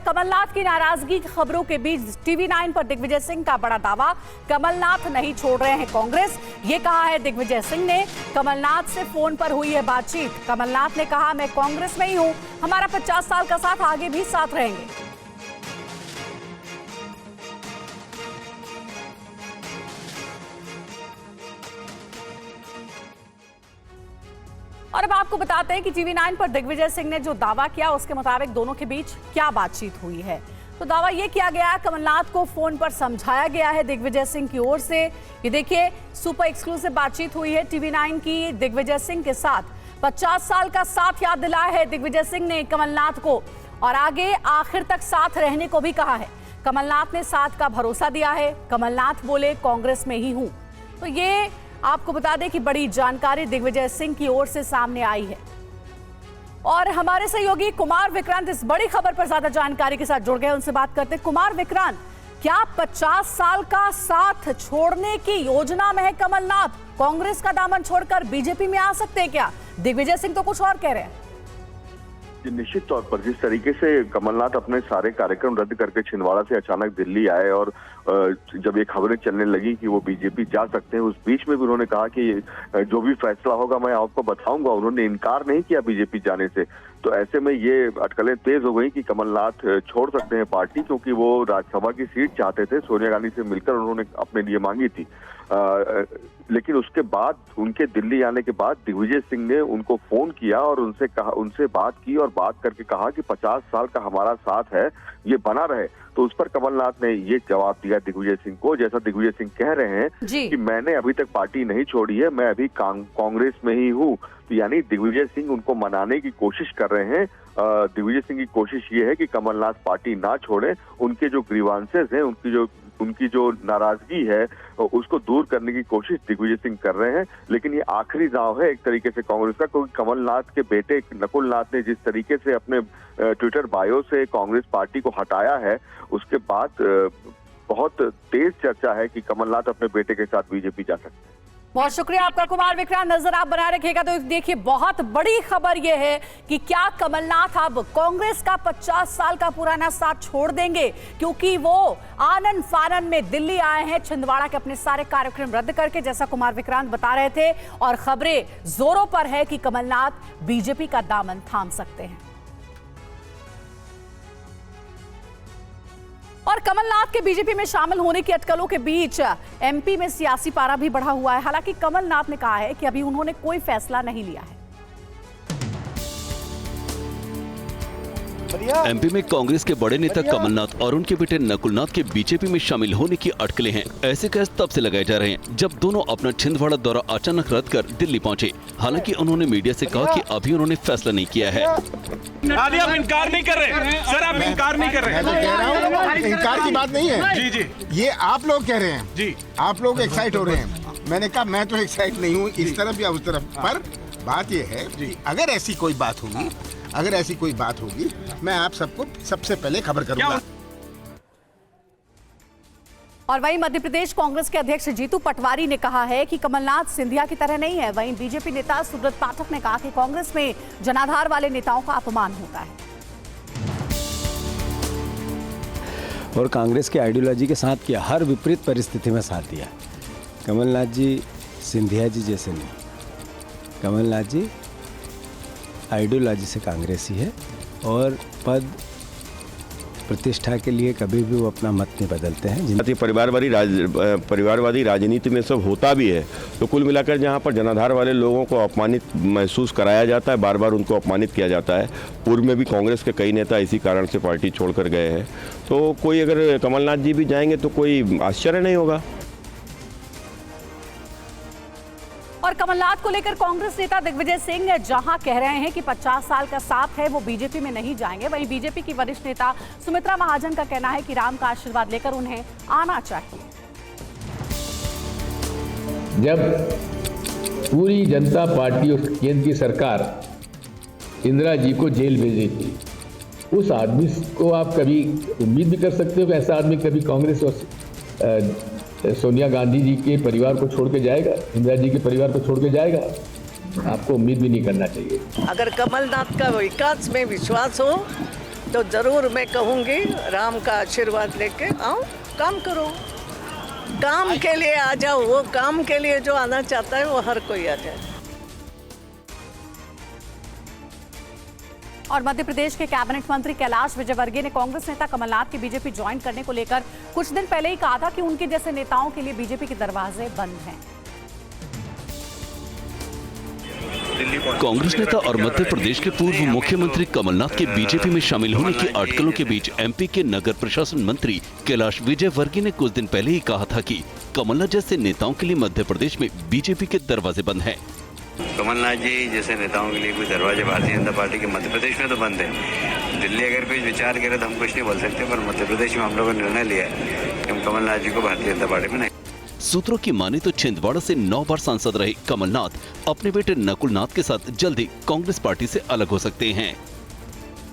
कमलनाथ की नाराजगी की खबरों के बीच TV9 पर दिग्विजय सिंह का बड़ा दावा, कमलनाथ नहीं छोड़ रहे हैं कांग्रेस। ये कहा है दिग्विजय सिंह ने। कमलनाथ से फोन पर हुई है बातचीत। कमलनाथ ने कहा, मैं कांग्रेस में ही हूं, हमारा 50 साल का साथ आगे भी साथ रहेंगे। और अब आपको बताते हैं कि TV9 पर दिग्विजय सिंह ने जो दावा किया उसके मुताबिक दोनों के बीच क्या बातचीत हुई है। तो दावा यह किया गया, कमलनाथ को फोन पर समझाया गया है दिग्विजय सिंह की ओर से। ये देखिए, सुपर एक्सक्लूसिव बातचीत हुई है TV9 की दिग्विजय सिंह के साथ। 50 साल का साथ याद दिलाया है दिग्विजय सिंह ने कमलनाथ को और आगे आखिर तक साथ रहने को भी कहा है। कमलनाथ ने साथ का भरोसा दिया है। कमलनाथ बोले, कांग्रेस में ही हूं। तो ये आपको बता दें कि बड़ी जानकारी दिग्विजय सिंह की ओर से सामने आई है। और हमारे सहयोगी कुमार विक्रांत इस बड़ी खबर पर ज्यादा जानकारी के साथ जुड़ गए, उनसे बात करते हैं। कुमार विक्रांत, क्या 50 साल का साथ छोड़ने की योजना में है कमलनाथ? कांग्रेस का दामन छोड़कर बीजेपी में आ सकते हैं क्या? दिग्विजय सिंह तो कुछ और कह रहे हैं। निश्चित तौर पर जिस तरीके से कमलनाथ अपने सारे कार्यक्रम रद्द करके छिंदवाड़ा से अचानक दिल्ली आए और जब ये खबरें चलने लगी कि वो बीजेपी जा सकते हैं, उस बीच में भी उन्होंने कहा कि जो भी फैसला होगा मैं आपको बताऊंगा। उन्होंने इनकार नहीं किया बीजेपी जाने से। तो ऐसे में ये अटकलें तेज हो गई कि कमलनाथ छोड़ सकते हैं पार्टी, क्योंकि वो राज्यसभा की सीट चाहते थे। सोनिया गांधी से मिलकर उन्होंने अपने लिए मांगी थी। लेकिन उसके बाद, उनके दिल्ली आने के बाद दिग्विजय सिंह ने उनको फोन किया और उनसे बात की और बात करके कहा कि 50 साल का हमारा साथ है, ये बना रहे। तो उस पर कमलनाथ ने ये जवाब दिया दिग्विजय सिंह को, जैसा दिग्विजय सिंह कह रहे हैं कि मैंने अभी तक पार्टी नहीं छोड़ी है, मैं अभी कांग्रेस में ही हूँ। तो यानी दिग्विजय सिंह उनको मनाने की कोशिश कर रहे हैं। दिग्विजय सिंह की कोशिश ये है कि कमलनाथ पार्टी ना छोड़े। उनके जो ग्रीवांसेस हैं, उनकी जो नाराजगी है, उसको दूर करने की कोशिश दिग्विजय सिंह कर रहे हैं। लेकिन ये आखिरी दांव है एक तरीके से कांग्रेस का, क्योंकि कमलनाथ के बेटे नकुल नाथ ने जिस तरीके से अपने ट्विटर बायो से कांग्रेस पार्टी को हटाया है, उसके बाद बहुत तेज चर्चा है कि कमलनाथ अपने बेटे के साथ बीजेपी जा सकते हैं। बहुत शुक्रिया आपका कुमार विक्रांत, नजर आप बनाए रखिएगा। तो देखिए, बहुत बड़ी खबर यह है कि क्या कमलनाथ अब कांग्रेस का 50 साल का पुराना साथ छोड़ देंगे, क्योंकि वो आनन फानन में दिल्ली आए हैं छिंदवाड़ा के अपने सारे कार्यक्रम रद्द करके, जैसा कुमार विक्रांत बता रहे थे। और खबरें जोरों पर है कि कमलनाथ बीजेपी का दामन थाम सकते हैं। और कमलनाथ के बीजेपी में शामिल होने की अटकलों के बीच MP में सियासी पारा भी बढ़ा हुआ है। हालांकि कमलनाथ ने कहा है कि अभी उन्होंने कोई फैसला नहीं लिया है। MP में कांग्रेस के बड़े नेता कमलनाथ और उनके बेटे नकुलनाथ के बीजेपी में शामिल होने की अटकलें हैं। ऐसे केस तब से लगाए जा रहे हैं जब दोनों अपना छिंदवाड़ा दौरा अचानक रद्द कर दिल्ली पहुंचे। हालांकि उन्होंने मीडिया से कहा कि अभी उन्होंने फैसला नहीं किया है। आप इनकार नहीं कर रहे सर, आप इनकार नहीं कर रहे। मैं तो कह रहा हूँ, इनकार की बात नहीं है। जी जी, ये आप लोग कह रहे हैं जी, आप लोग एक्साइट हो रहे हैं। मैंने कहा मैं तो एक्साइट नहीं हूँ इस तरफ या उस तरफ। पर बात यह है कि अगर ऐसी कोई बात होगी, मैं आप सबको सबसे पहले खबर करूंगा। और वहीं मध्य प्रदेश कांग्रेस के अध्यक्ष जीतू पटवारी ने कहा है कि कमलनाथ सिंधिया की तरह नहीं है। वहीं बीजेपी नेता सुब्रत पाठक ने कहा कि कांग्रेस में जनाधार वाले नेताओं का अपमान होता है। और कांग्रेस के आइडियोलॉजी के साथ किया, हर विपरीत परिस्थिति में साथ दिया। कमलनाथ जी सिंधिया जी जैसे नहीं। कमलनाथ जी आइडियोलॉजी से कांग्रेसी है और पद प्रतिष्ठा के लिए कभी भी वो अपना मत नहीं बदलते हैं। परिवारवादी राजनीति में सब होता भी है। तो कुल मिलाकर जहाँ पर जनाधार वाले लोगों को अपमानित महसूस कराया जाता है, बार बार उनको अपमानित किया जाता है। पूर्व में भी कांग्रेस के कई नेता इसी कारण से पार्टी छोड़कर गए हैं। तो कोई अगर कमलनाथ जी भी जाएंगे तो कोई आश्चर्य नहीं होगा। और कमलनाथ को लेकर कांग्रेस नेता दिग्विजय सिंह जहां कह रहे हैं कि 50 साल का साथ है, वो बीजेपी में नहीं जाएंगे, वहीं बीजेपी की वरिष्ठ नेता सुमित्रा महाजन का कहना है कि राम का आशीर्वाद लेकर उन्हें आना चाहिए। जब पूरी जनता पार्टी और केंद्र की सरकार इंदिरा जी को जेल भेजी थी, उस आदमी को आप कभी उम्मीद भी कर सकते हो कि ऐसा आदमी कभी कांग्रेस और सोनिया गांधी जी के परिवार को छोड़ के जाएगा, इंदिरा जी के परिवार को छोड़ के जाएगा? आपको उम्मीद भी नहीं करना चाहिए। अगर कमलनाथ का विकास में विश्वास हो तो ज़रूर मैं कहूँगी राम का आशीर्वाद लेके आओ, काम करो, काम के लिए आ जाओ। वो काम के लिए जो आना चाहता है वो हर कोई आ जाए। और मध्य प्रदेश के कैबिनेट मंत्री कैलाश विजयवर्गीय ने कांग्रेस नेता कमलनाथ की बीजेपी ज्वाइन करने को लेकर कुछ दिन पहले ही कहा था कि उनके जैसे नेताओं के लिए बीजेपी के दरवाजे बंद हैं। कांग्रेस नेता और मध्य प्रदेश के पूर्व मुख्यमंत्री कमलनाथ के बीजेपी में शामिल होने की अटकलों के बीच एमपी के नगर प्रशासन मंत्री कैलाश विजयवर्गीय ने कुछ दिन पहले ही कहा था कि कमलनाथ जैसे नेताओं के लिए मध्य प्रदेश में बीजेपी के दरवाजे बंद हैं। कमलनाथ जी जैसे नेताओं के लिए कोई दरवाजे भारतीय जनता पार्टी के मध्य प्रदेश में तो बंद है। दिल्ली अगर कोई विचार करे तो हम कुछ नहीं बोल सकते, पर मध्य प्रदेश में हम लोगों ने निर्णय लिया है कि हम कमलनाथ जी को भारतीय जनता पार्टी में नहीं। सूत्रों की माने तो छिंदवाड़ा से 9 बार सांसद रहे कमलनाथ अपने बेटे नकुलनाथ के साथ जल्द ही कांग्रेस पार्टी से अलग हो सकते हैं।